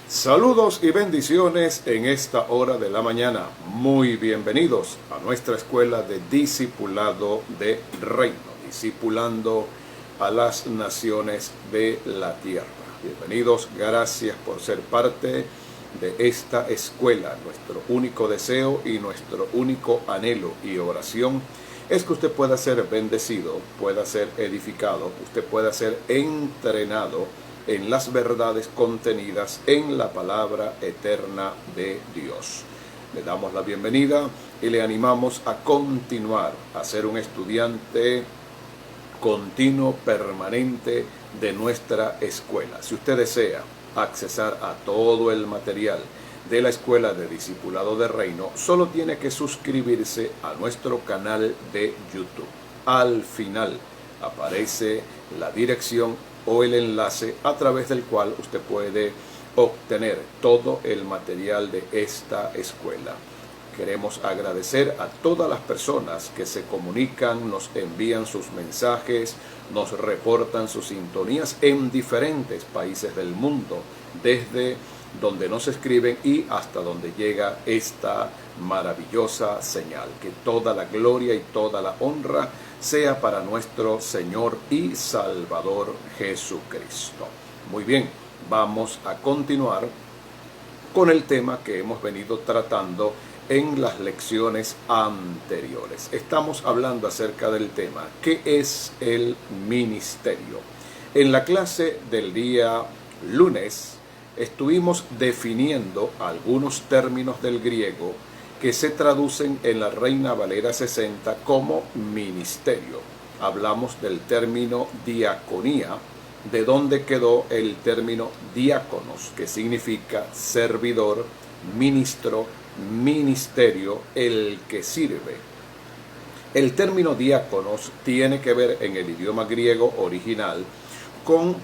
Saludos y bendiciones en esta hora de la mañana. Muy bienvenidos a nuestra escuela de discipulado de reino, discipulando a las naciones de la tierra. Bienvenidos, gracias por ser parte de esta escuela. Nuestro único deseo y nuestro único anhelo y oración es que usted pueda ser bendecido, pueda ser edificado, usted pueda ser entrenado en las verdades contenidas en la palabra eterna de Dios. Le damos la bienvenida y le animamos a continuar a ser un estudiante continuo, permanente de nuestra escuela. Si usted desea accesar a todo el material de la Escuela de Discipulado de Reino, solo tiene que suscribirse a nuestro canal de YouTube. Al final aparece la dirección o el enlace a través del cual usted puede obtener todo el material de esta escuela. Queremos agradecer a todas las personas que se comunican, nos envían sus mensajes, nos reportan sus sintonías en diferentes países del mundo, desde donde nos escriben y hasta donde llega esta maravillosa señal. Que toda la gloria y toda la honra sea para nuestro Señor y Salvador Jesucristo. Muy bien, vamos a continuar con el tema que hemos venido tratando en las lecciones anteriores. Estamos hablando acerca del tema, ¿qué es el ministerio? En la clase del día lunes estuvimos definiendo algunos términos del griego que se traducen en la Reina Valera 60 como ministerio. Hablamos del término diaconía, de donde quedó el término diáconos, que significa servidor, ministro, ministerio, el que sirve. El término diáconos tiene que ver en el idioma griego original con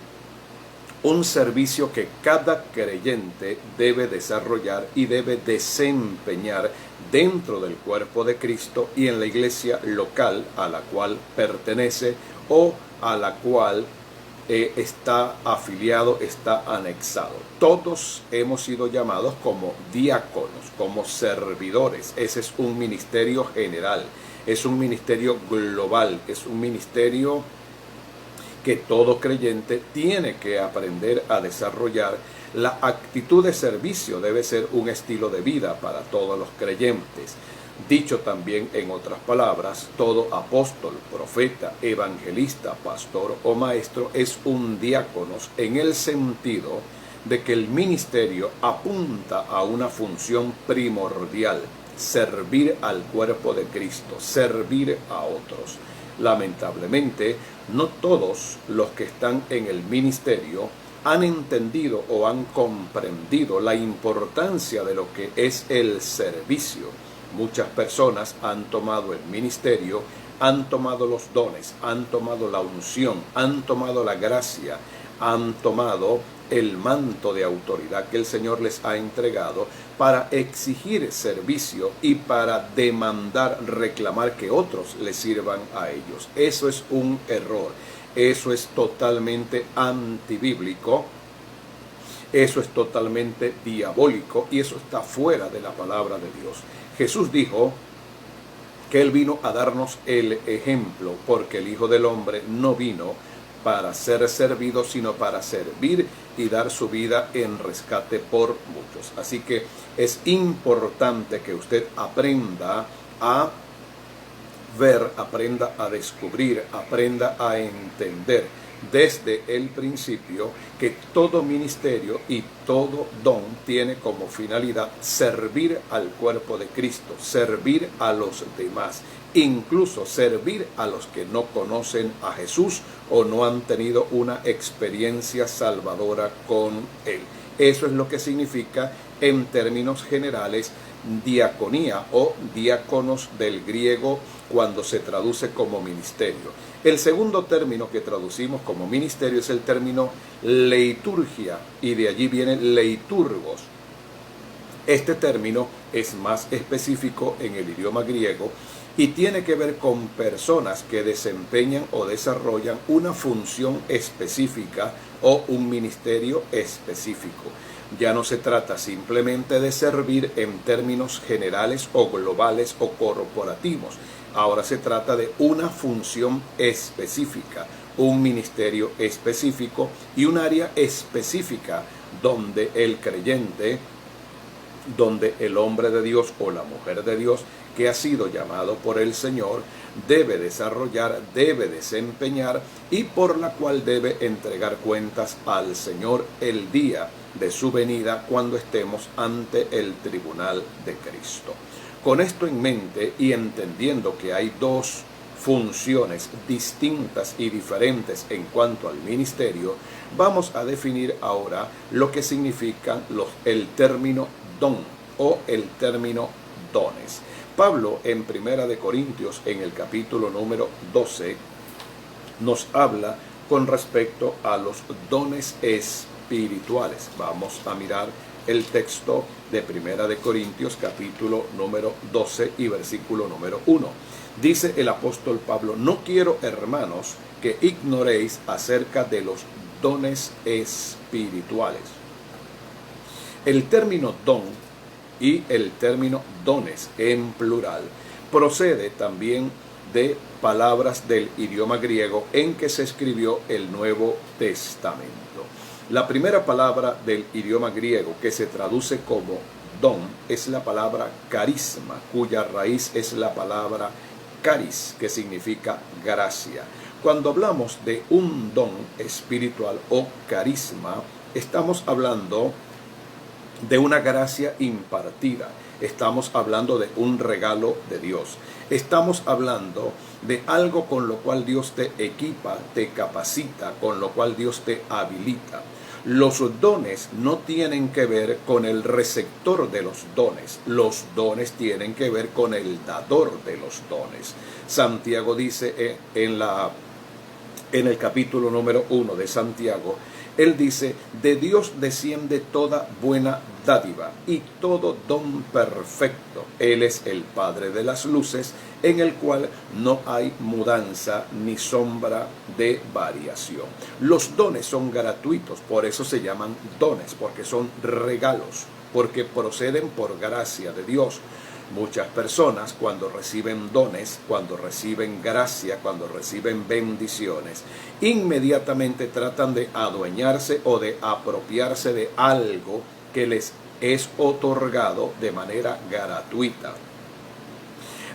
un servicio que cada creyente debe desarrollar y debe desempeñar dentro del cuerpo de Cristo y en la iglesia local a la cual pertenece o a la cual está afiliado, está anexado. Todos hemos sido llamados como diáconos, como servidores. Ese es un ministerio general, es un ministerio global, es un ministerio que todo creyente tiene que aprender a desarrollar. La actitud de servicio debe ser un estilo de vida para todos los creyentes. Dicho también en otras palabras, todo apóstol, profeta, evangelista, pastor o maestro es un diácono en el sentido de que el ministerio apunta a una función primordial: servir al cuerpo de Cristo, servir a otros. Lamentablemente, no todos los que están en el ministerio han entendido o han comprendido la importancia de lo que es el servicio. Muchas personas han tomado el ministerio, han tomado los dones, han tomado la unción, han tomado la gracia, han tomado el manto de autoridad que el Señor les ha entregado para exigir servicio y para demandar, reclamar que otros les sirvan a ellos. Eso es un error, eso es totalmente antibíblico, eso es totalmente diabólico y eso está fuera de la palabra de Dios. Jesús dijo que Él vino a darnos el ejemplo, porque el Hijo del Hombre no vino para ser servido, sino para servir y dar su vida en rescate por muchos. Así que es importante que usted aprenda a ver, aprenda a descubrir, aprenda a entender desde el principio que todo ministerio y todo don tiene como finalidad servir al cuerpo de Cristo, servir a los demás, incluso servir a los que no conocen a Jesús o no han tenido una experiencia salvadora con Él. Eso es lo que significa en términos generales diaconía o diáconos del griego cuando se traduce como ministerio. El segundo término que traducimos como ministerio es el término leiturgia, y de allí viene leiturgos. Este término es más específico en el idioma griego y tiene que ver con personas que desempeñan o desarrollan una función específica o un ministerio específico. Ya no se trata simplemente de servir en términos generales o globales o corporativos. Ahora se trata de una función específica, un ministerio específico y un área específica donde el creyente, donde el hombre de Dios o la mujer de Dios que ha sido llamado por el Señor debe desarrollar, debe desempeñar y por la cual debe entregar cuentas al Señor el día de su venida cuando estemos ante el tribunal de Cristo. Con esto en mente y entendiendo que hay dos funciones distintas y diferentes en cuanto al ministerio, vamos a definir ahora lo que significa el término don o el término dones. Pablo en Primera de Corintios, en el capítulo número 12, nos habla con respecto a los dones espirituales. Vamos a mirar el texto de Primera de Corintios, capítulo número 12 y versículo número 1. Dice el apóstol Pablo: no quiero, hermanos, que ignoréis acerca de los dones espirituales. El término don y el término dones en plural procede también de palabras del idioma griego en que se escribió el Nuevo Testamento. La primera palabra del idioma griego que se traduce como don es la palabra carisma, cuya raíz es la palabra caris, que significa gracia. Cuando hablamos de un don espiritual o carisma, estamos hablando de una gracia impartida. Estamos hablando de un regalo de Dios. Estamos hablando de algo con lo cual Dios te equipa, te capacita, con lo cual Dios te habilita. Los dones no tienen que ver con el receptor de los dones. Los dones tienen que ver con el dador de los dones. Santiago dice en el capítulo número 1 de Santiago, él dice: de Dios desciende toda buena dádiva y todo don perfecto. Él es el Padre de las luces, en el cual no hay mudanza ni sombra de variación. Los dones son gratuitos, por eso se llaman dones, porque son regalos, porque proceden por gracia de Dios. Muchas personas, cuando reciben dones, cuando reciben gracia, cuando reciben bendiciones, inmediatamente tratan de adueñarse o de apropiarse de algo que les es otorgado de manera gratuita.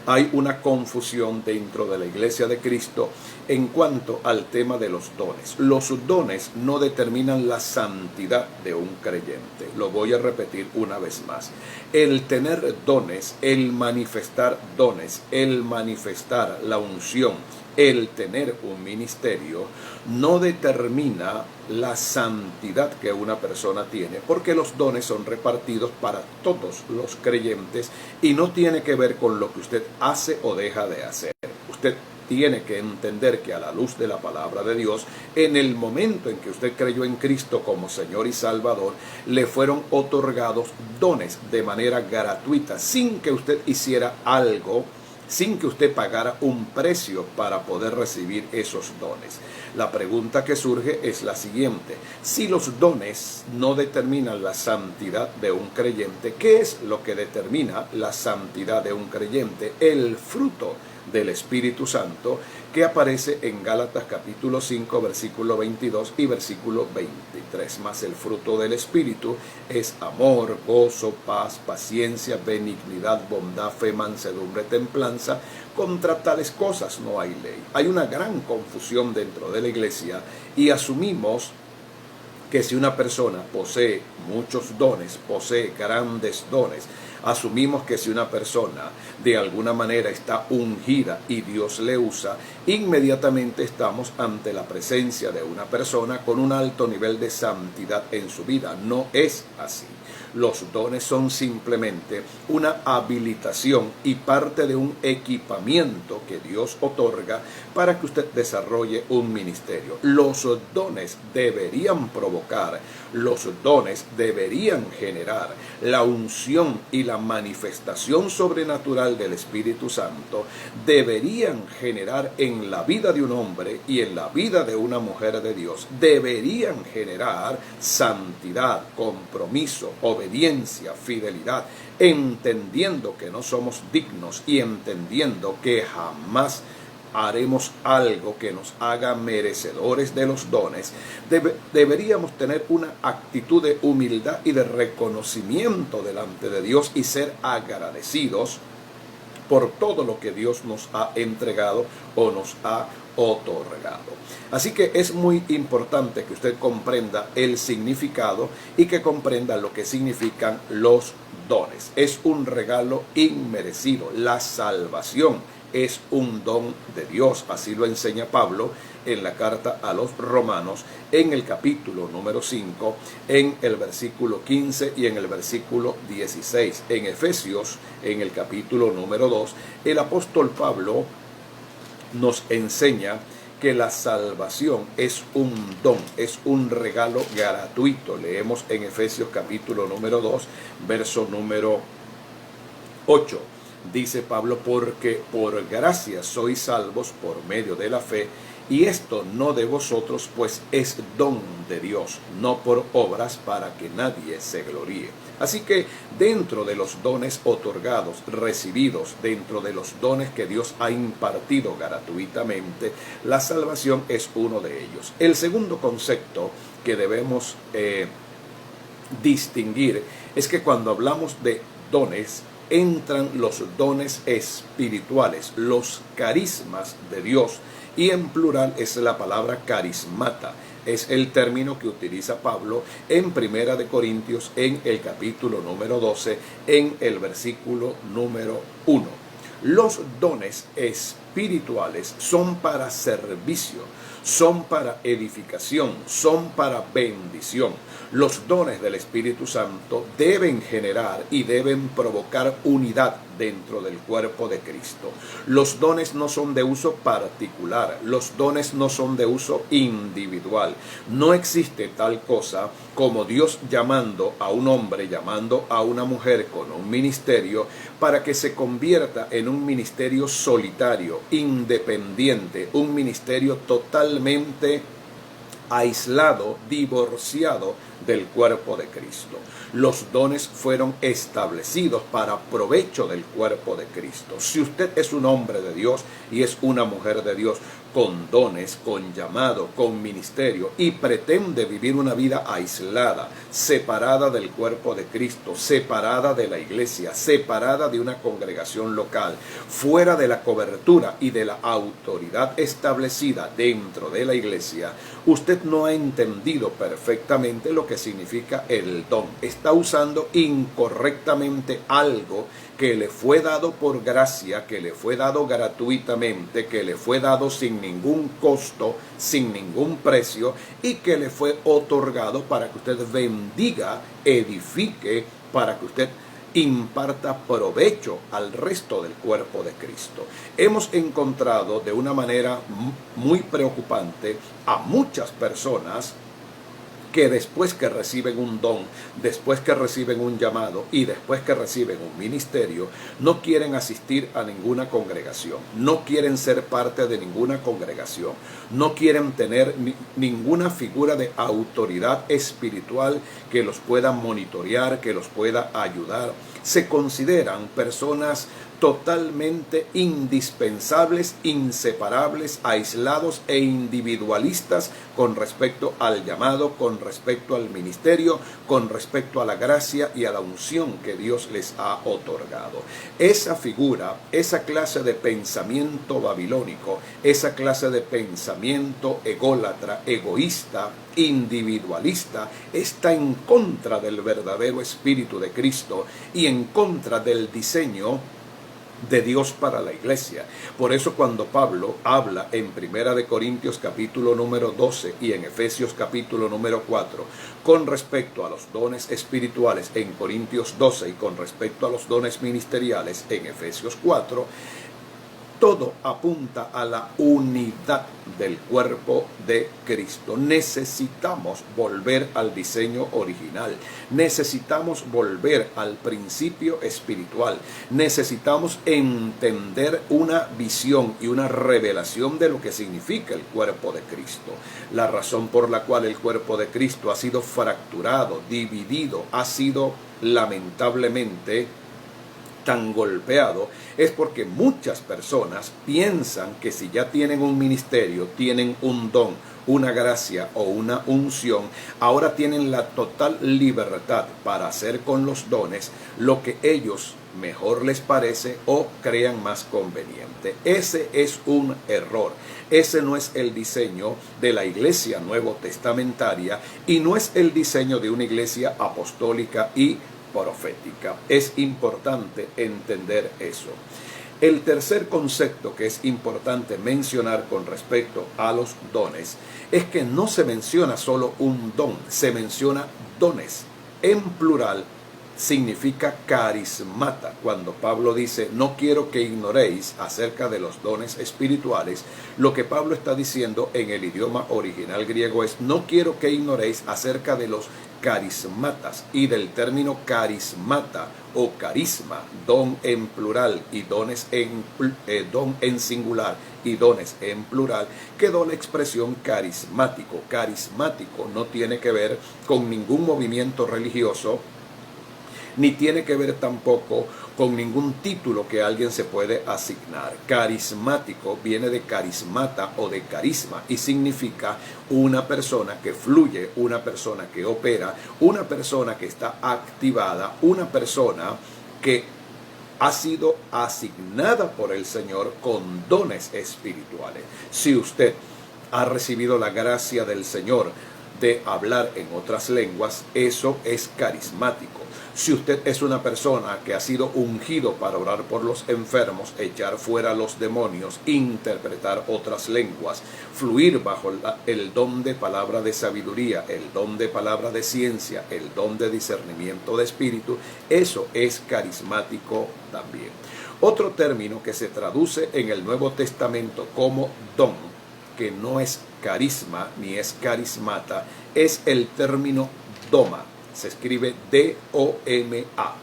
Hay una confusión dentro de la Iglesia de Cristo en cuanto al tema de los dones. Los dones no determinan la santidad de un creyente. Lo voy a repetir una vez más. El tener dones, el manifestar dones, el manifestar la unción, el tener un ministerio, no determina la santidad que una persona tiene, porque los dones son repartidos para todos los creyentes y no tiene que ver con lo que usted hace o deja de hacer. Usted tiene que entender que a la luz de la palabra de Dios, en el momento en que usted creyó en Cristo como Señor y Salvador, le fueron otorgados dones de manera gratuita, sin que usted hiciera algo, sin que usted pagara un precio para poder recibir esos dones. La pregunta que surge es la siguiente: si los dones no determinan la santidad de un creyente, ¿qué es lo que determina la santidad de un creyente? El fruto del Espíritu Santo, que aparece en Gálatas capítulo 5, versículo 22 y versículo 23. Más el fruto del Espíritu es amor, gozo, paz, paciencia, benignidad, bondad, fe, mansedumbre, templanza. Contra tales cosas no hay ley. Hay una gran confusión dentro de la iglesia y asumimos que si una persona posee muchos dones, posee grandes dones, asumimos que si una persona de alguna manera está ungida y Dios le usa, inmediatamente estamos ante la presencia de una persona con un alto nivel de santidad en su vida. No es así. Los dones son simplemente una habilitación y parte de un equipamiento que Dios otorga para que usted desarrolle un ministerio. Los dones deberían provocar Los dones deberían generar la unción y la manifestación sobrenatural del Espíritu Santo, deberían generar en la vida de un hombre y en la vida de una mujer de Dios, deberían generar santidad, compromiso, obediencia, fidelidad, entendiendo que no somos dignos y entendiendo que jamás haremos algo que nos haga merecedores de los dones. Deberíamos tener una actitud de humildad y de reconocimiento delante de Dios y ser agradecidos por todo lo que Dios nos ha entregado o nos ha otorgado. Así que es muy importante que usted comprenda el significado y que comprenda lo que significan los dones. Es un regalo inmerecido. La salvación es un don de Dios. Así lo enseña Pablo en la carta a los Romanos, en el capítulo número 5, en el versículo 15 y en el versículo 16. En Efesios, en el capítulo número 2, el apóstol Pablo nos enseña que la salvación es un don, es un regalo gratuito. Leemos en Efesios capítulo número 2, verso número 8. Dice Pablo, porque por gracia sois salvos por medio de la fe, y esto no de vosotros, pues es don de Dios, no por obras, para que nadie se gloríe. Así que dentro de los dones otorgados, recibidos, dentro de los dones que Dios ha impartido gratuitamente, la salvación es uno de ellos. El segundo concepto que debemos distinguir es que cuando hablamos de dones, entran los dones espirituales, los carismas de Dios, y en plural es la palabra carismata. Es el término que utiliza Pablo en Primera de Corintios, en el capítulo número 12, en el versículo número 1. Los dones espirituales son para servicio, son para edificación, son para bendición. Los dones del Espíritu Santo deben generar y deben provocar unidad dentro del cuerpo de Cristo. Los dones no son de uso particular, los dones no son de uso individual. No existe tal cosa como Dios llamando a un hombre, llamando a una mujer con un ministerio para que se convierta en un ministerio solitario, independiente, un ministerio totalmente aislado, divorciado del cuerpo de Cristo. Los dones fueron establecidos para provecho del cuerpo de Cristo. Si usted es un hombre de Dios y es una mujer de Dios, con dones, con llamado, con ministerio, y pretende vivir una vida aislada, separada del cuerpo de Cristo, separada de la iglesia, separada de una congregación local, fuera de la cobertura y de la autoridad establecida dentro de la iglesia, usted no ha entendido perfectamente lo que significa el don. Está usando incorrectamente algo que le fue dado por gracia, que le fue dado gratuitamente, que le fue dado sin ningún costo, sin ningún precio, y que le fue otorgado para que usted bendiga, edifique, para que usted imparta provecho al resto del cuerpo de Cristo. Hemos encontrado de una manera muy preocupante a muchas personas que después que reciben un don, después que reciben un llamado y después que reciben un ministerio, no quieren asistir a ninguna congregación, no quieren ser parte de ninguna congregación, no quieren tener ninguna figura de autoridad espiritual que los pueda monitorear, que los pueda ayudar. Se consideran personas totalmente indispensables, inseparables, aislados e individualistas con respecto al llamado, con respecto al ministerio, con respecto a la gracia y a la unción que Dios les ha otorgado. Esa figura, esa clase de pensamiento babilónico, esa clase de pensamiento ególatra, egoísta, individualista, está en contra del verdadero espíritu de Cristo y en contra del diseño de Dios para la iglesia. Por eso cuando Pablo habla en Primera de Corintios capítulo número 12 y en Efesios capítulo número 4 con respecto a los dones espirituales en Corintios 12 y con respecto a los dones ministeriales en Efesios 4, Todo apunta a la unidad del cuerpo de Cristo. Necesitamos volver al diseño original. Necesitamos volver al principio espiritual. Necesitamos entender una visión y una revelación de lo que significa el cuerpo de Cristo. La razón por la cual el cuerpo de Cristo ha sido fracturado, dividido, ha sido lamentablemente tan golpeado, es porque muchas personas piensan que si ya tienen un ministerio, tienen un don, una gracia o una unción, ahora tienen la total libertad para hacer con los dones lo que ellos mejor les parece o crean más conveniente. Ese es un error. Ese no es el diseño de la iglesia nuevo testamentaria y no es el diseño de una iglesia apostólica y profética. Es importante entender eso. El tercer concepto que es importante mencionar con respecto a los dones es que no se menciona solo un don, se menciona dones. En plural significa carismata. Cuando Pablo dice, no quiero que ignoréis acerca de los dones espirituales, lo que Pablo está diciendo en el idioma original griego es, no quiero que ignoréis acerca de los carismatas, y del término carismata o carisma, don en plural y dones don en singular y dones en plural, quedó la expresión carismático. Carismático no tiene que ver con ningún movimiento religioso, ni tiene que ver tampoco con ningún título que alguien se puede asignar. Carismático viene de carismata o de carisma y significa una persona que fluye, una persona que opera, una persona que está activada, una persona que ha sido asignada por el Señor con dones espirituales. Si usted ha recibido la gracia del Señor de hablar en otras lenguas, eso es carismático. Si usted es una persona que ha sido ungido para orar por los enfermos, echar fuera los demonios, interpretar otras lenguas, fluir bajo el don de palabra de sabiduría, el don de palabra de ciencia, el don de discernimiento de espíritu, eso es carismático también. Otro término que se traduce en el Nuevo Testamento como don, que no es carisma ni es carismata, es el término doma. Se escribe D-O-M-A.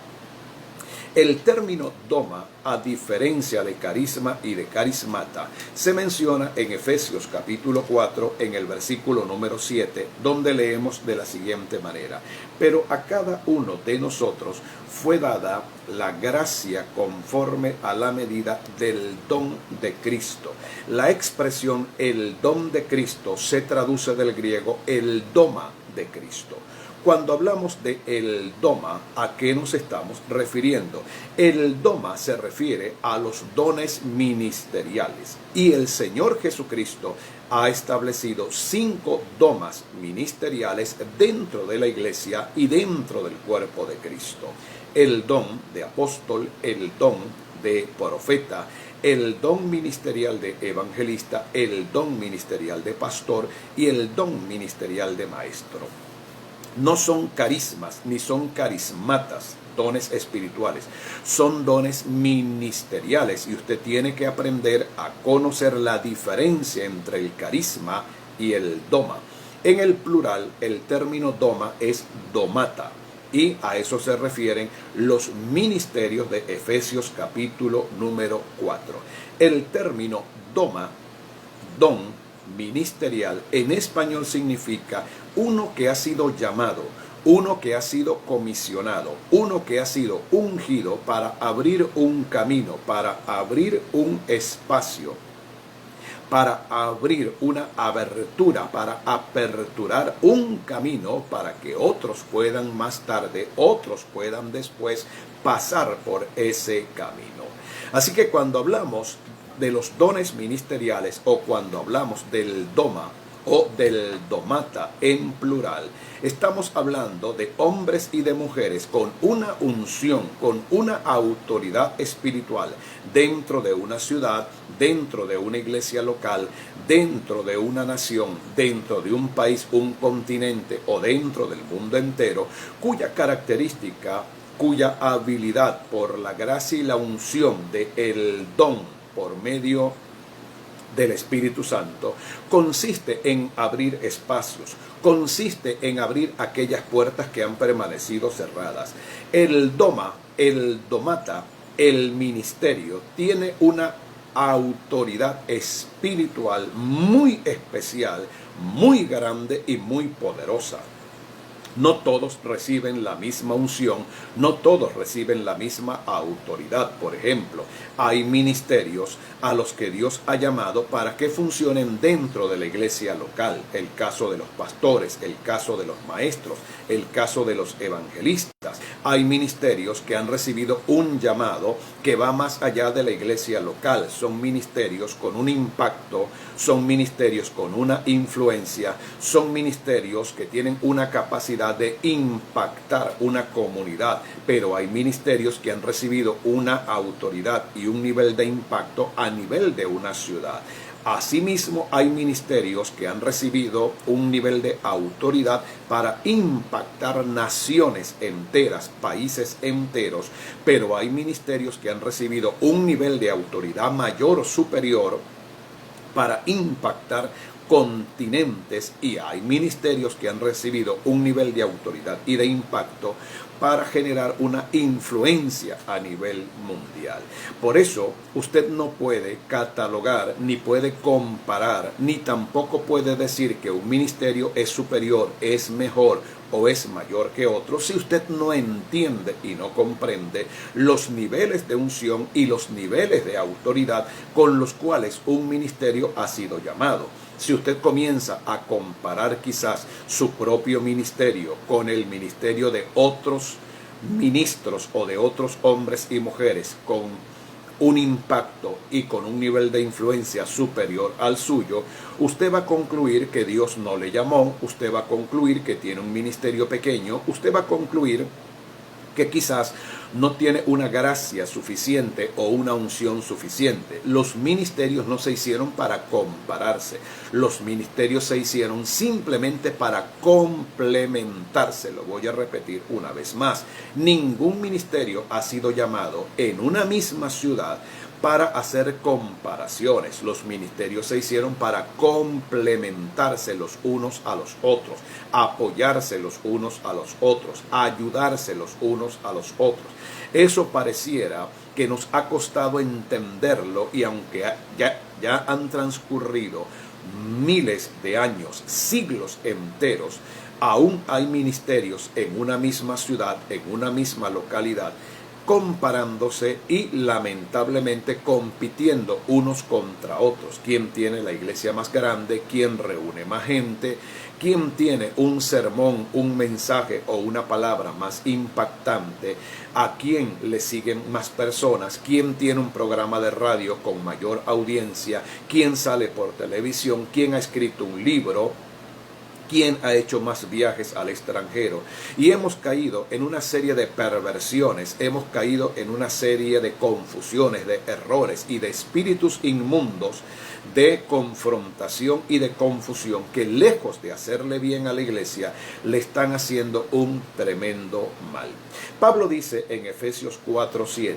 El término doma, a diferencia de carisma y de carismata, se menciona en Efesios capítulo 4, en el versículo número 7, donde leemos de la siguiente manera: pero a cada uno de nosotros fue dada la gracia conforme a la medida del don de Cristo. La expresión el don de Cristo se traduce del griego el doma de Cristo. Cuando hablamos de el doma, ¿a qué nos estamos refiriendo? El doma se refiere a los dones ministeriales y el Señor Jesucristo ha establecido 5 domas ministeriales dentro de la iglesia y dentro del cuerpo de Cristo. El don de apóstol, el don de profeta, el don ministerial de evangelista, el don ministerial de pastor y el don ministerial de maestro. No son carismas ni son carismatas, dones espirituales, son dones ministeriales y usted tiene que aprender a conocer la diferencia entre el carisma y el doma. En el plural, el término doma es domata y a eso se refieren los ministerios de Efesios capítulo número 4. El término doma, don, ministerial, en español significa uno que ha sido llamado, uno que ha sido comisionado, uno que ha sido ungido para abrir un camino, para abrir un espacio, para abrir una abertura, para aperturar un camino para que otros puedan más tarde, otros puedan después pasar por ese camino. Así que cuando hablamos de los dones ministeriales o cuando hablamos del doma o del domata en plural, estamos hablando de hombres y de mujeres con una unción, con una autoridad espiritual dentro de una ciudad, dentro de una iglesia local, dentro de una nación, dentro de un país, un continente o dentro del mundo entero, cuya característica, cuya habilidad por la gracia y la unción de el don por medio del Espíritu Santo, consiste en abrir espacios, consiste en abrir aquellas puertas que han permanecido cerradas. El domata, el ministerio, tiene una autoridad espiritual muy especial, muy grande y muy poderosa. No todos reciben la misma unción, no todos reciben la misma autoridad. Por ejemplo, hay ministerios a los que Dios ha llamado para que funcionen dentro de la iglesia local. El caso de los pastores, el caso de los maestros, el caso de los evangelistas. Hay ministerios que han recibido un llamado que va más allá de la iglesia local. Son ministerios con un impacto, son ministerios con una influencia, son ministerios que tienen una capacidad de impactar una comunidad, pero hay ministerios que han recibido una autoridad y un nivel de impacto a nivel de una ciudad. Asimismo, hay ministerios que han recibido un nivel de autoridad para impactar naciones enteras, países enteros, pero hay ministerios que han recibido un nivel de autoridad mayor o superior para impactar continentes, y hay ministerios que han recibido un nivel de autoridad y de impacto para generar una influencia a nivel mundial. Por eso usted no puede catalogar, ni puede comparar, ni tampoco puede decir que un ministerio es superior, es mejor o es mayor que otro, si usted no entiende y no comprende los niveles de unción y los niveles de autoridad con los cuales un ministerio ha sido llamado. Si usted comienza a comparar quizás su propio ministerio con el ministerio de otros ministros o de otros hombres y mujeres con un impacto y con un nivel de influencia superior al suyo, usted va a concluir que Dios no le llamó, usted va a concluir que tiene un ministerio pequeño, usted va a concluir que quizás no tiene una gracia suficiente o una unción suficiente. Los ministerios no se hicieron para compararse. Los ministerios se hicieron simplemente para complementarse. Lo voy a repetir una vez más. Ningún ministerio ha sido llamado en una misma ciudad para hacer comparaciones. Los ministerios se hicieron para complementarse los unos a los otros, apoyarse los unos a los otros, ayudarse los unos a los otros. Eso pareciera que nos ha costado entenderlo, y aunque ya han transcurrido miles de años, siglos enteros, aún hay ministerios en una misma ciudad, en una misma localidad, comparándose y lamentablemente compitiendo unos contra otros. ¿Quién tiene la iglesia más grande? ¿Quién reúne más gente? ¿Quién tiene un sermón, un mensaje o una palabra más impactante? ¿A quién le siguen más personas? ¿Quién tiene un programa de radio con mayor audiencia? ¿Quién sale por televisión? ¿Quién ha escrito un libro? ¿Quién ha hecho más viajes al extranjero? Y hemos caído en una serie de perversiones, hemos caído en una serie de confusiones, de errores y de espíritus inmundos de confrontación y de confusión que, lejos de hacerle bien a la iglesia, le están haciendo un tremendo mal. Pablo dice en Efesios 4:7,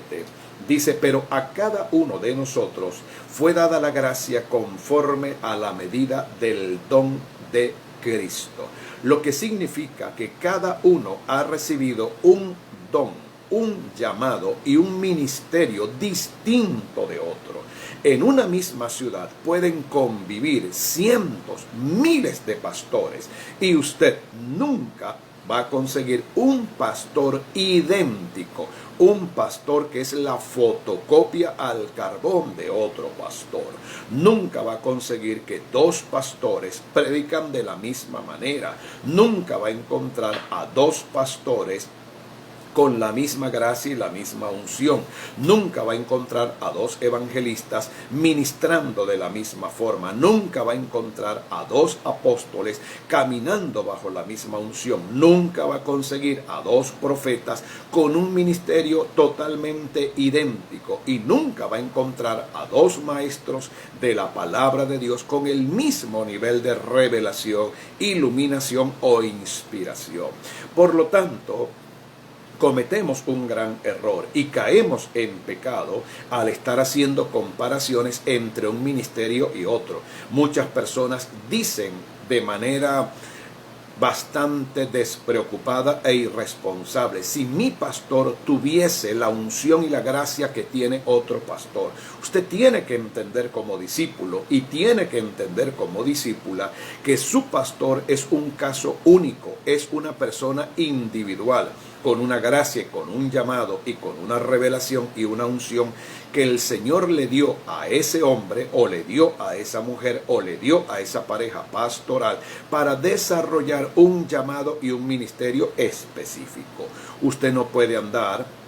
dice: pero a cada uno de nosotros fue dada la gracia conforme a la medida del don de Cristo, lo que significa que cada uno ha recibido un don, un llamado y un ministerio distinto de otro. En una misma ciudad pueden convivir cientos, miles de pastores, y usted nunca va a conseguir un pastor idéntico, un pastor que es la fotocopia al carbón de otro pastor. Nunca va a conseguir que dos pastores predican de la misma manera. Nunca va a encontrar a dos pastores con la misma gracia y la misma unción. Nunca va a encontrar a dos evangelistas ministrando de la misma forma. Nunca va a encontrar a dos apóstoles caminando bajo la misma unción. Nunca va a conseguir a dos profetas con un ministerio totalmente idéntico. Y nunca va a encontrar a dos maestros de la palabra de Dios con el mismo nivel de revelación, iluminación o inspiración. Por lo tanto, cometemos un gran error y caemos en pecado al estar haciendo comparaciones entre un ministerio y otro. Muchas personas dicen de manera bastante despreocupada e irresponsable: si mi pastor tuviese la unción y la gracia que tiene otro pastor. Usted tiene que entender como discípulo y tiene que entender como discípula que su pastor es un caso único, es una persona individual, con una gracia, con un llamado y con una revelación y una unción que el Señor le dio a ese hombre o le dio a esa mujer o le dio a esa pareja pastoral para desarrollar un llamado y un ministerio específico. Usted no puede andar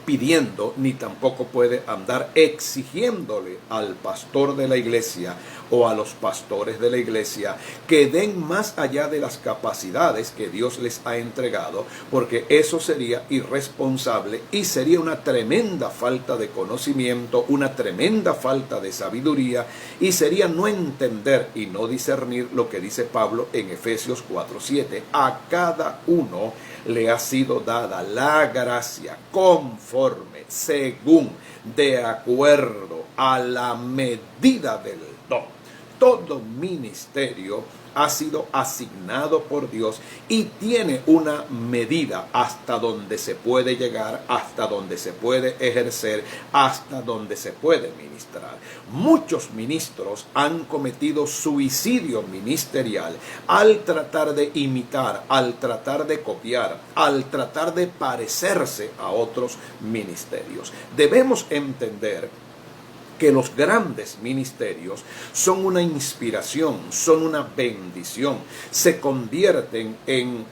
pidiendo ni tampoco puede andar exigiéndole al pastor de la iglesia o a los pastores de la iglesia que den más allá de las capacidades que Dios les ha entregado, porque eso sería irresponsable y sería una tremenda falta de conocimiento, una tremenda falta de sabiduría, y sería no entender y no discernir lo que dice Pablo en Efesios 4:7. A cada uno le ha sido dada la gracia conforme, según, de acuerdo a la medida del don. Todo ministerio ha sido asignado por Dios y tiene una medida hasta donde se puede llegar, hasta donde se puede ejercer, hasta donde se puede ministrar. Muchos ministros han cometido suicidio ministerial al tratar de imitar, al tratar de copiar, al tratar de parecerse a otros ministerios. Debemos entender que los grandes ministerios son una inspiración, son una bendición, se convierten en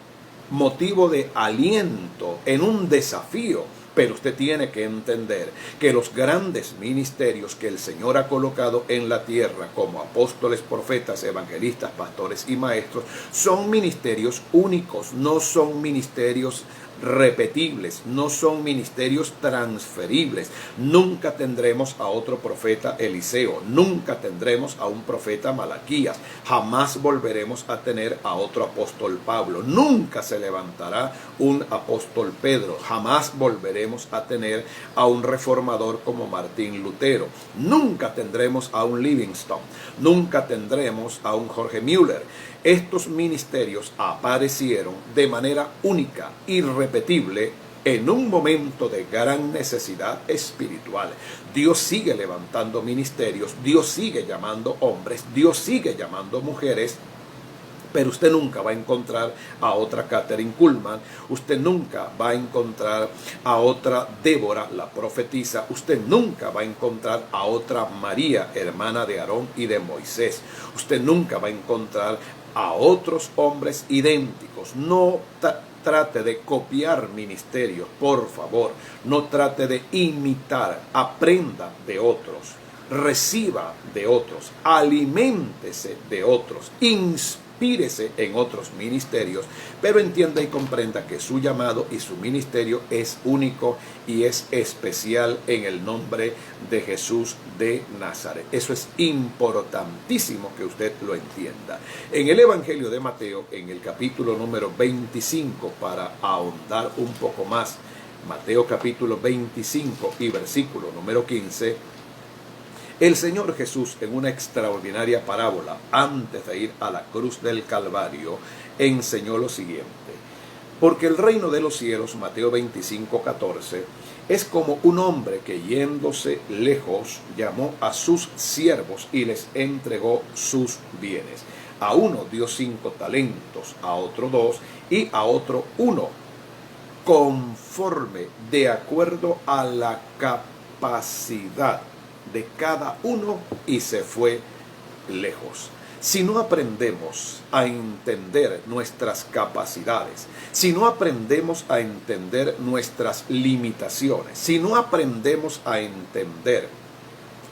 motivo de aliento, en un desafío. Pero usted tiene que entender que los grandes ministerios que el Señor ha colocado en la tierra, como apóstoles, profetas, evangelistas, pastores y maestros, son ministerios únicos, no son ministerios repetibles, no son ministerios transferibles. Nunca tendremos a otro profeta Eliseo, nunca tendremos a un profeta Malaquías, jamás volveremos a tener a otro apóstol Pablo, nunca se levantará un apóstol Pedro, jamás volveremos a tener a un reformador como Martín Lutero, nunca tendremos a un Livingstone, nunca tendremos a un Jorge Müller. Estos ministerios aparecieron de manera única, irrepetible, en un momento de gran necesidad espiritual. Dios sigue levantando ministerios, Dios sigue llamando hombres, Dios sigue llamando mujeres, pero usted nunca va a encontrar a otra Kathryn Kuhlman, usted nunca va a encontrar a otra Débora, la profetisa, usted nunca va a encontrar a otra María, hermana de Aarón y de Moisés, usted nunca va a encontrar a otros hombres idénticos. No trate de copiar ministerios, por favor. No trate de imitar. Aprenda de otros. Reciba de otros. Aliméntese de otros. Inspírese en otros ministerios, pero entienda y comprenda que su llamado y su ministerio es único y es especial en el nombre de Jesús de Nazaret. Eso es importantísimo que usted lo entienda. En el Evangelio de Mateo, en el capítulo número 25, para ahondar un poco más, Mateo capítulo 25 y versículo número 15, el Señor Jesús, en una extraordinaria parábola, antes de ir a la cruz del Calvario, enseñó lo siguiente: porque el reino de los cielos, Mateo 25:14, es como un hombre que, yéndose lejos, llamó a sus siervos y les entregó sus bienes. A uno dio 5 talentos, a otro 2 y a otro 1, conforme, de acuerdo a la capacidad de cada uno, y se fue lejos. Si no aprendemos a entender nuestras capacidades, si no aprendemos a entender nuestras limitaciones, si no aprendemos a entender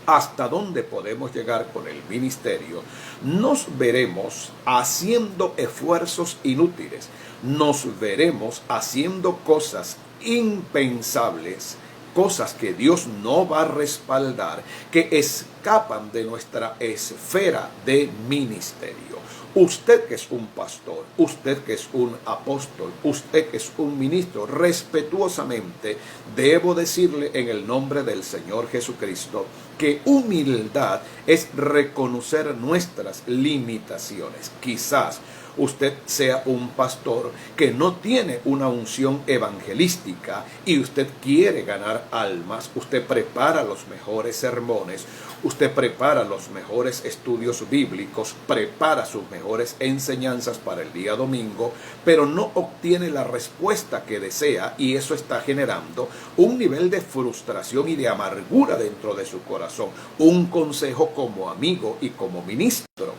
hasta dónde podemos llegar con el ministerio, nos veremos haciendo esfuerzos inútiles, nos veremos haciendo cosas impensables, cosas que Dios no va a respaldar, que escapan de nuestra esfera de ministerio. Usted que es un pastor, usted que es un apóstol, usted que es un ministro, respetuosamente debo decirle en el nombre del Señor Jesucristo que humildad es reconocer nuestras limitaciones. Quizás usted sea un pastor que no tiene una unción evangelística y usted quiere ganar almas, usted prepara los mejores sermones, usted prepara los mejores estudios bíblicos, prepara sus mejores enseñanzas para el día domingo, pero no obtiene la respuesta que desea y eso está generando un nivel de frustración y de amargura dentro de su corazón. Un consejo como amigo y como ministro: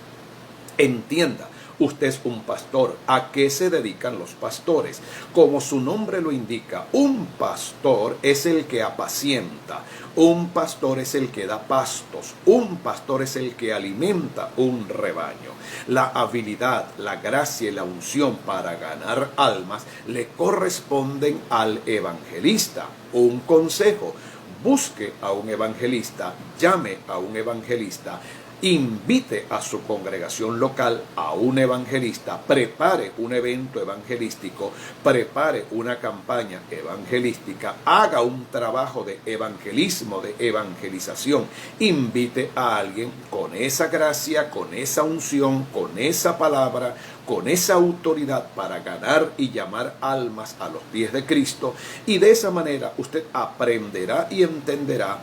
entienda, usted es un pastor. ¿A qué se dedican los pastores? Como su nombre lo indica, un pastor es el que apacienta, un pastor es el que da pastos, un pastor es el que alimenta un rebaño. La habilidad, la gracia y la unción para ganar almas le corresponden al evangelista. Un consejo: busque a un evangelista, llame a un evangelista, invite a su congregación local a un evangelista, prepare un evento evangelístico, prepare una campaña evangelística, haga un trabajo de evangelismo, de evangelización, invite a alguien con esa gracia, con esa unción, con esa palabra, con esa autoridad para ganar y llamar almas a los pies de Cristo, y de esa manera usted aprenderá y entenderá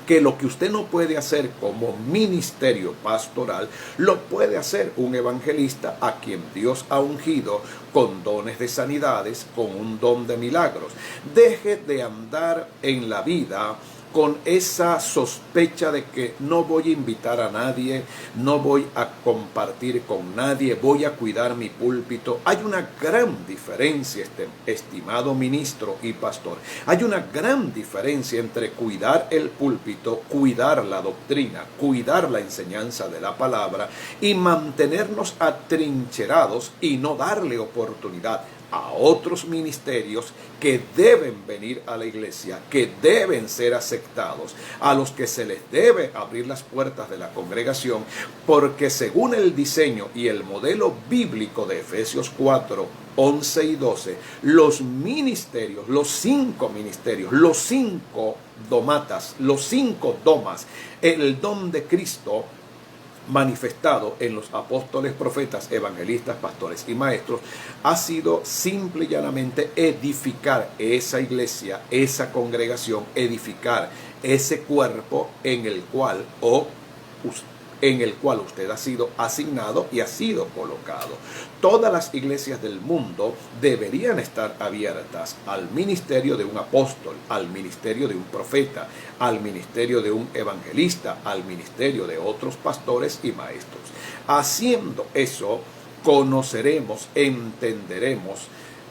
que lo que usted no puede hacer como ministerio pastoral, lo puede hacer un evangelista a quien Dios ha ungido con dones de sanidades, con un don de milagros. Deje de andar en la vida con esa sospecha de que no voy a invitar a nadie, no voy a compartir con nadie, voy a cuidar mi púlpito. Hay una gran diferencia, estimado ministro y pastor. Hay una gran diferencia entre cuidar el púlpito, cuidar la doctrina, cuidar la enseñanza de la palabra y mantenernos atrincherados y no darle oportunidad a otros ministerios que deben venir a la iglesia, que deben ser aceptados, a los que se les debe abrir las puertas de la congregación, porque según el diseño y el modelo bíblico de Efesios 4, 11 y 12, los ministerios, los 5 ministerios, los 5 domatas, los 5 domas, el don de Cristo manifestado en los apóstoles, profetas, evangelistas, pastores y maestros, ha sido simple y llanamente edificar esa iglesia, esa congregación, edificar ese cuerpo en el cual usted ha sido asignado y ha sido colocado. Todas las iglesias del mundo deberían estar abiertas al ministerio de un apóstol, al ministerio de un profeta, al ministerio de un evangelista, al ministerio de otros pastores y maestros. Haciendo eso, conoceremos, entenderemos,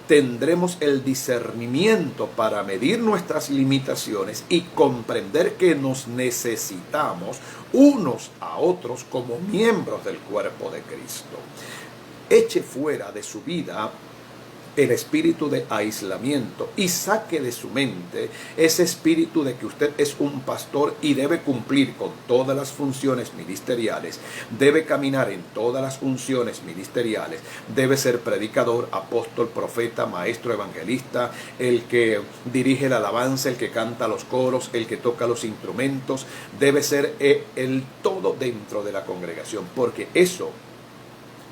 tendremos el discernimiento para medir nuestras limitaciones y comprender que nos necesitamos unos a otros como miembros del cuerpo de Cristo. Eche fuera de su vida el espíritu de aislamiento y saque de su mente ese espíritu de que usted es un pastor y debe cumplir con todas las funciones ministeriales, debe caminar en todas las funciones ministeriales, debe ser predicador, apóstol, profeta, maestro, evangelista, el que dirige la alabanza, el que canta los coros, el que toca los instrumentos, debe ser el todo dentro de la congregación, porque eso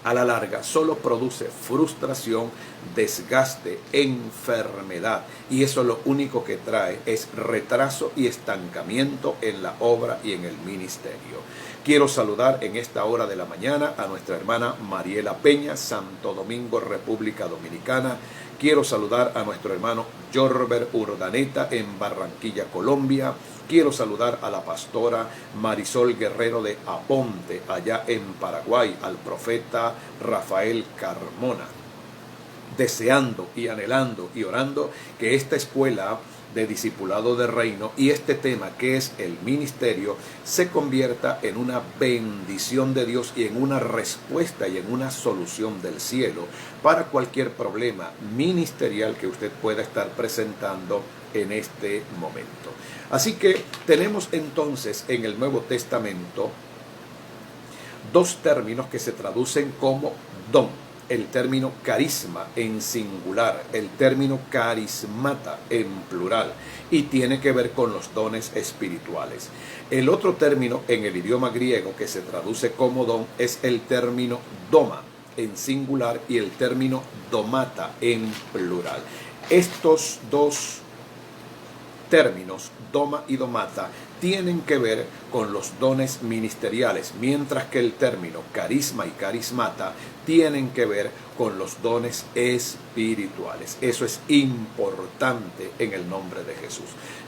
a la larga solo produce frustración, desgaste, enfermedad, y eso lo único que trae es retraso y estancamiento en la obra y en el ministerio. Quiero saludar en esta hora de la mañana a nuestra hermana Mariela Peña, Santo Domingo, República Dominicana. Quiero saludar a nuestro hermano Jorber Urdaneta en Barranquilla, Colombia. Quiero saludar a la pastora Marisol Guerrero de Aponte, allá en Paraguay, al profeta Rafael Carmona, deseando y anhelando y orando que esta escuela de discipulado de reino y este tema que es el ministerio se convierta en una bendición de Dios y en una respuesta y en una solución del cielo para cualquier problema ministerial que usted pueda estar presentando en este momento. Así que tenemos entonces en el Nuevo Testamento dos términos que se traducen como don. El término carisma en singular, el término carismata en plural, y tiene que ver con los dones espirituales. El otro término en el idioma griego que se traduce como don es el término doma en singular y el término domata en plural. Estos dos términos, doma y domata, tienen que ver con los dones ministeriales, mientras que el término carisma y carismata tienen que ver con los dones espirituales. Eso es importante en el nombre de Jesús.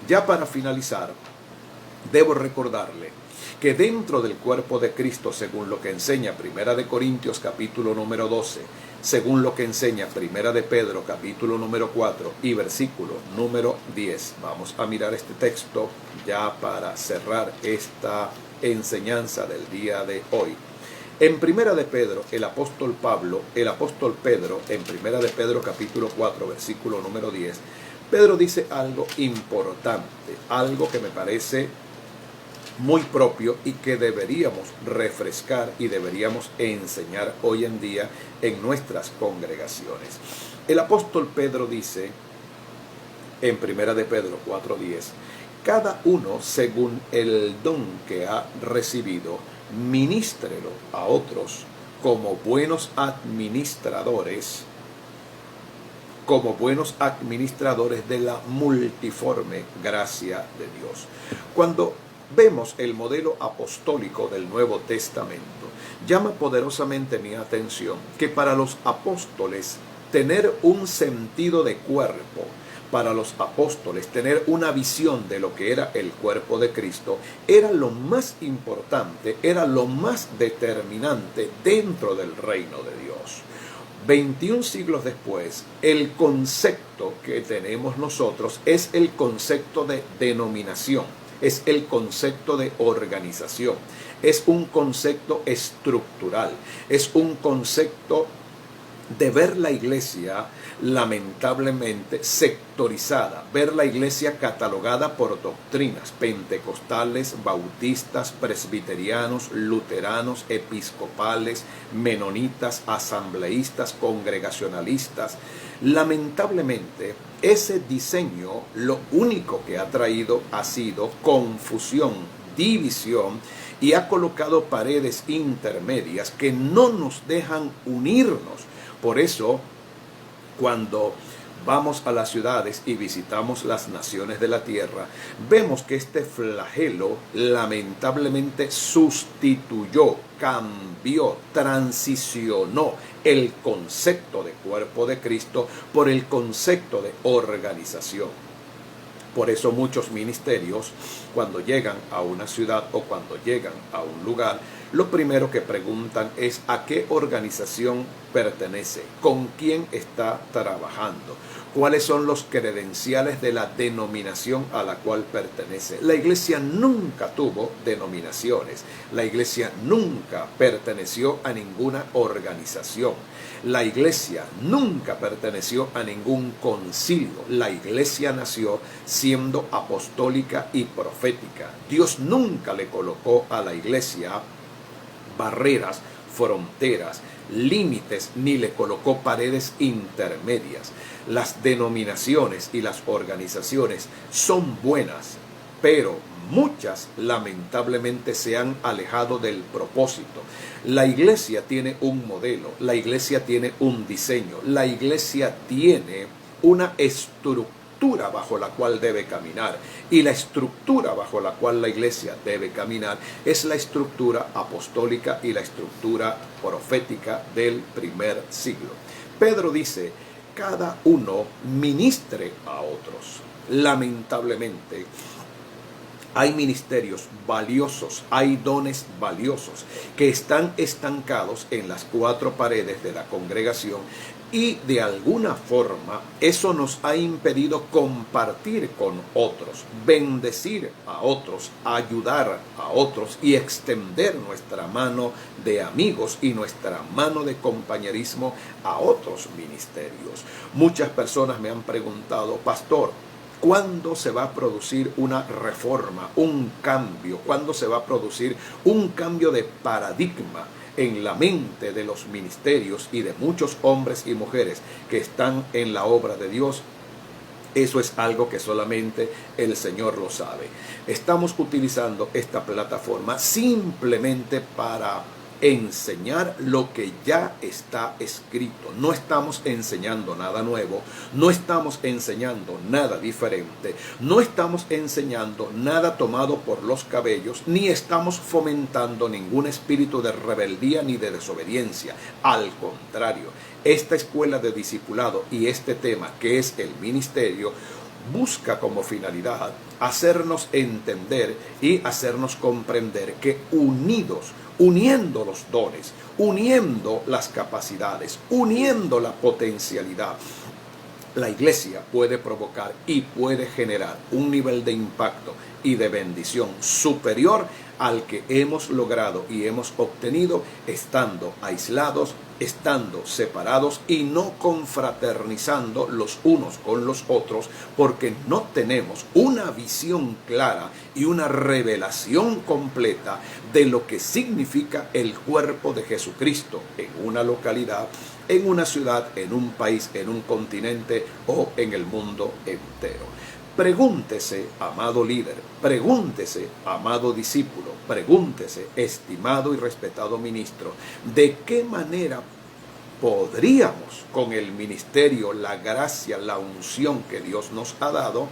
Ya para finalizar, debo recordarle que dentro del cuerpo de Cristo, según lo que enseña Primera de Corintios capítulo número 12, según lo que enseña Primera de Pedro capítulo número 4 y versículo número 10. Vamos a mirar este texto ya para cerrar esta enseñanza del día de hoy. En Primera de Pedro, el apóstol Pedro, en Primera de Pedro capítulo 4, versículo número 10, Pedro dice algo importante, algo que me parece muy propio y que deberíamos refrescar y deberíamos enseñar hoy en día en nuestras congregaciones. El apóstol Pedro dice en Primera de Pedro 4:10, cada uno según el don que ha recibido, ministrelo a otros como buenos administradores de la multiforme gracia de Dios. Cuando vemos el modelo apostólico del Nuevo Testamento, llama poderosamente mi atención que para los apóstoles tener un sentido de cuerpo, para los apóstoles tener una visión de lo que era el cuerpo de Cristo, era lo más importante, era lo más determinante dentro del reino de Dios. 21 siglos después, el concepto que tenemos nosotros es el concepto de denominación. Es el concepto de organización, es un concepto estructural, es un concepto de ver la iglesia lamentablemente sectorizada, ver la iglesia catalogada por doctrinas pentecostales, bautistas, presbiterianos, luteranos, episcopales, menonitas, asambleístas, congregacionalistas. Lamentablemente, ese diseño lo único que ha traído ha sido confusión, división, y ha colocado paredes intermedias que no nos dejan unirnos. Por eso, cuando vamos a las ciudades y visitamos las naciones de la tierra, vemos que este flagelo lamentablemente sustituyó, cambió, transicionó el concepto de cuerpo de Cristo por el concepto de organización. Por eso muchos ministerios, cuando llegan a una ciudad o cuando llegan a un lugar, lo primero que preguntan es a qué organización pertenece, con quién está trabajando, cuáles son los credenciales de la denominación a la cual pertenece. La iglesia nunca tuvo denominaciones, la iglesia nunca perteneció a ninguna organización, la iglesia nunca perteneció a ningún concilio, la iglesia nació siendo apostólica y profética. Dios nunca le colocó a la iglesia barreras, fronteras, límites, ni le colocó paredes intermedias. Las denominaciones y las organizaciones son buenas, pero muchas lamentablemente se han alejado del propósito. La iglesia tiene un modelo, la iglesia tiene un diseño, la iglesia tiene una estructura bajo la cual debe caminar, y la estructura bajo la cual la iglesia debe caminar es la estructura apostólica y la estructura profética del primer siglo. Pedro dice, cada uno ministre a otros. Lamentablemente, hay ministerios valiosos, hay dones valiosos que están estancados en las cuatro paredes de la congregación, y de alguna forma eso nos ha impedido compartir con otros, bendecir a otros, ayudar a otros y extender nuestra mano de amigos y nuestra mano de compañerismo a otros ministerios. Muchas personas me han preguntado, pastor, ¿Cuándo se va a producir una reforma, un cambio? ¿Cuándo se va a producir un cambio de paradigma en la mente de los ministerios y de muchos hombres y mujeres que están en la obra de Dios? Eso es algo que solamente el Señor lo sabe. Estamos utilizando esta plataforma simplemente para enseñar lo que ya está escrito. No estamos enseñando nada nuevo, no estamos enseñando nada diferente, no estamos enseñando nada tomado por los cabellos, ni estamos fomentando ningún espíritu de rebeldía ni de desobediencia. Al contrario, esta escuela de discipulado y este tema que es el ministerio busca como finalidad hacernos entender y hacernos comprender que uniendo los dones, uniendo las capacidades, uniendo la potencialidad, la iglesia puede provocar y puede generar un nivel de impacto y de bendición superior al que hemos logrado y hemos obtenido estando aislados, estando separados y no confraternizando los unos con los otros, porque no tenemos una visión clara y una revelación completa de lo que significa el cuerpo de Jesucristo en una localidad, en una ciudad, en un país, en un continente o en el mundo entero. Pregúntese, amado líder, pregúntese, amado discípulo, pregúntese, estimado y respetado ministro, ¿de qué manera podríamos, con el ministerio, la gracia, la unción que Dios nos ha dado,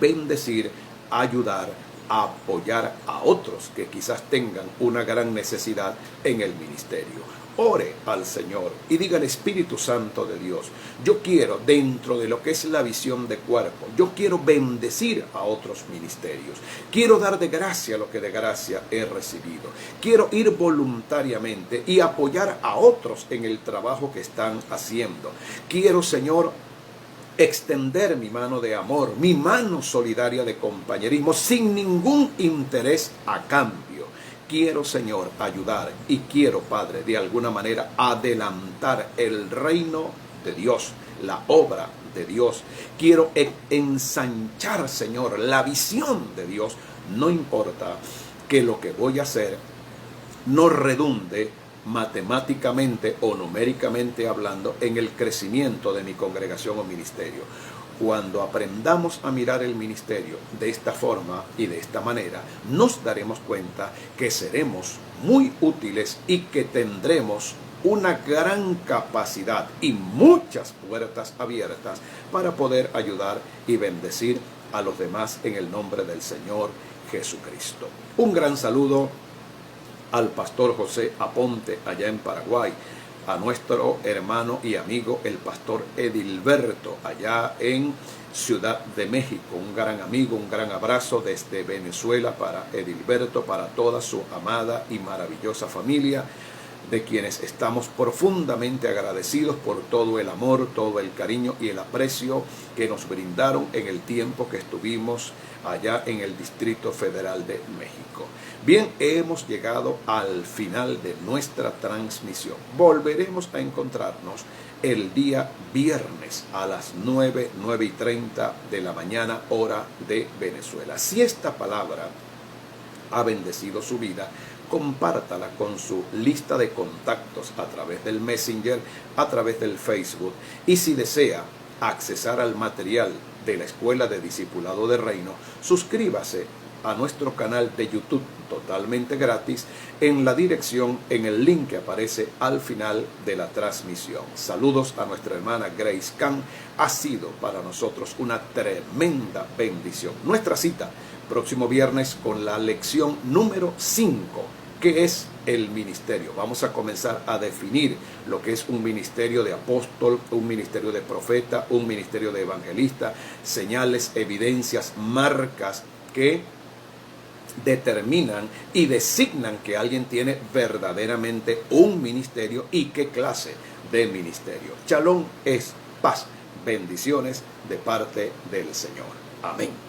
bendecir, ayudar, apoyar a otros que quizás tengan una gran necesidad en el ministerio? Ore al Señor y diga al Espíritu Santo de Dios: yo quiero, dentro de lo que es la visión de cuerpo, yo quiero bendecir a otros ministerios. Quiero dar de gracia lo que de gracia he recibido. Quiero ir voluntariamente y apoyar a otros en el trabajo que están haciendo. Quiero, Señor, extender mi mano de amor, mi mano solidaria de compañerismo, sin ningún interés a cambio. Quiero, Señor, ayudar y quiero, Padre, de alguna manera adelantar el reino de Dios, la obra de Dios. Quiero ensanchar, Señor, la visión de Dios. No importa que lo que voy a hacer no redunde matemáticamente o numéricamente hablando en el crecimiento de mi congregación o ministerio. Cuando aprendamos a mirar el ministerio de esta forma y de esta manera, nos daremos cuenta que seremos muy útiles y que tendremos una gran capacidad y muchas puertas abiertas para poder ayudar y bendecir a los demás en el nombre del Señor Jesucristo. Un gran saludo al pastor José Aponte allá en Paraguay, a nuestro hermano y amigo el pastor Edilberto allá en Ciudad de México. Un gran amigo, un gran abrazo desde Venezuela para Edilberto, para toda su amada y maravillosa familia, de quienes estamos profundamente agradecidos por todo el amor, todo el cariño y el aprecio que nos brindaron en el tiempo que estuvimos allá en el Distrito Federal de México. Bien, hemos llegado al final de nuestra transmisión. Volveremos a encontrarnos el día viernes a las 9:30 de la mañana, hora de Venezuela. Si esta palabra ha bendecido su vida, compártala con su lista de contactos a través del Messenger, a través del Facebook. Y si desea accesar al material de la Escuela de Discipulado de Reino, suscríbase a nuestro canal de YouTube totalmente gratis en la dirección, en el link que aparece al final de la transmisión. Saludos a nuestra hermana Grace Khan. Ha sido para nosotros una tremenda bendición. Nuestra cita próximo viernes con la lección número 5, que es el ministerio. Vamos a comenzar a definir lo que es un ministerio de apóstol, un ministerio de profeta, un ministerio de evangelista, señales, evidencias, marcas que determinan y designan que alguien tiene verdaderamente un ministerio y qué clase de ministerio. Shalom es paz, bendiciones de parte del Señor. Amén.